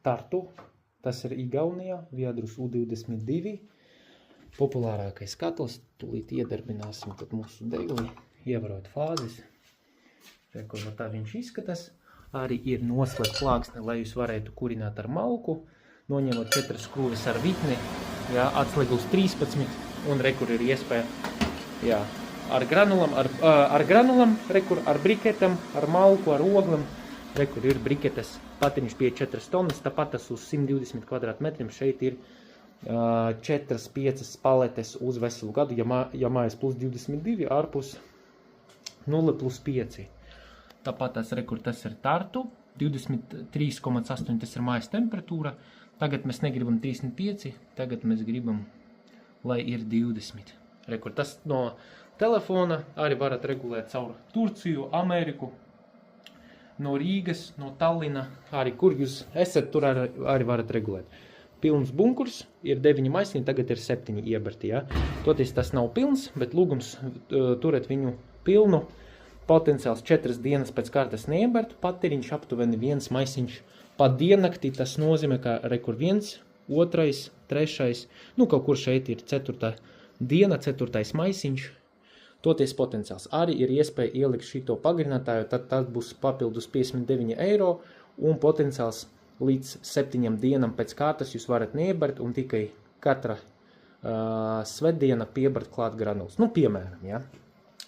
Tartu, tas ir Igaunijā, Viadrus U22. Populārākais katls, tūlīt iedarbināsim tad mūsu degli, ievarot fāzes. Kur tā viņš izskatās. Arī ir noslēgt plāksne, lai jūs varētu kurināt ar malku. Noņemot 4 skrūves ar vitni, jā, atslēgums 13, un rekur ir iespēja, jā, ar granulam, rekur ar briketam, ar malku, ar oglam, rekur ir briketas, patiņš pie 4 tonnas, tāpat tas uz 120 kvadrātmetriem, šeit ir 4-5 paletes uz veselu gadu, ja mājas plus 22, ārpus 0 plus 5. Tāpat tas rekur, tas ir Tartu, 23,8 tas ir mājas temperatūra. Tagad mēs negribam 35, tagad mēs gribam, lai ir 20. Rekur, tas no telefona arī varat regulēt caur Turciju, Ameriku, no Rīgas, no Tallina, arī kur jūs esat, tur arī varat regulēt. Pilns bunkurs, ir 9 maisiņi, tagad ir 7 ieberti, ja? Toties tas nav pilns, bet lūgums turēt viņu pilnu. Potenciāls 4 dienas pēc kārtas neiebertu, patēriņš aptuveni 1 maisiņš pa diennaktī, tas nozīmē, ka rekur 1, 2, 3, nu kaut kur šeit ir 4. diena, 4. maisiņš. Toties potenciāls arī ir iespēja ielikt šito pagarinātāju, tad būs papildus 59 eiro un potenciāls līdz 7 dienam pēc kārtas jūs varat neiebert un tikai katra svētdiena piebert klāt granulas. Nu, piemēram, ja.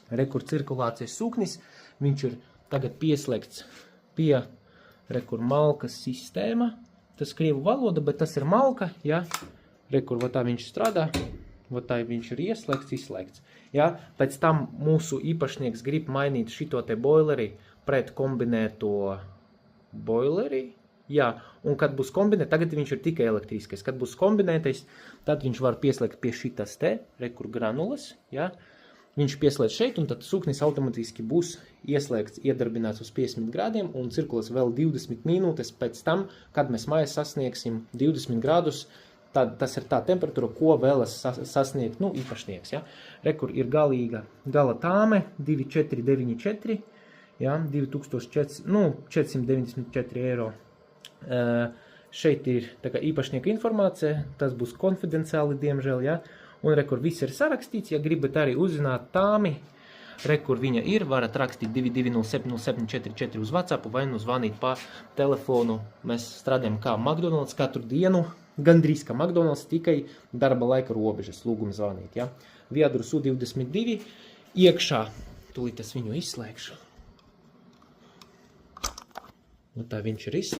Rekur cirkulācijas sūknis, viņš ir tagad pieslēgts pie rekur malkas sistēma. Tas krievu valoda, bet tas ir malka, ja. Rekur, tā viņš strādā, tā viņš ir ieslēgts, izslēgts. Ja. Pēc tam mūsu īpašnieks grib mainīt šito te boileri pret kombinēto boileri. Jā, un kad būs kombinēts, tagad viņš ir tikai elektriskais. Kad būs kombinētais, tad viņš var pieslēgt pie šitas te, rekur granulas, ja. Viņš pieslēdz šeit, un tad sūknis automatiski būs ieslēgts, iedarbināts uz 50 grādiem un cirkulēs vēl 20 minūtes pēc tam, kad mēs mājās sasniegsim 20 grādus, tad tas ir tā temperatūra, ko vēlas sasniegt, nu, īpašnieks, ja. Rekur ir gala tāme, 2494, ja, 2494 eiro. Šeit ir tā kā īpašnieka informācija, tas būs konfidenciāli, diemžēl, ja. Un rekur viss ir sarakstīts, ja gribat arī uzzināt tāmi, rekur viņa ir, varat rakstīt 2207074 uz WhatsApp vai nu zvanīt pa telefonu. Mēs strādājam kā McDonald's katru dienu, gandrīz kā McDonald's, tikai darba laika robežas, lūgum zvanīt, ja. Viadrus U22, iekšā, tūlīt es viņu izslēgšu. Nu tā viņš ir izslēgts.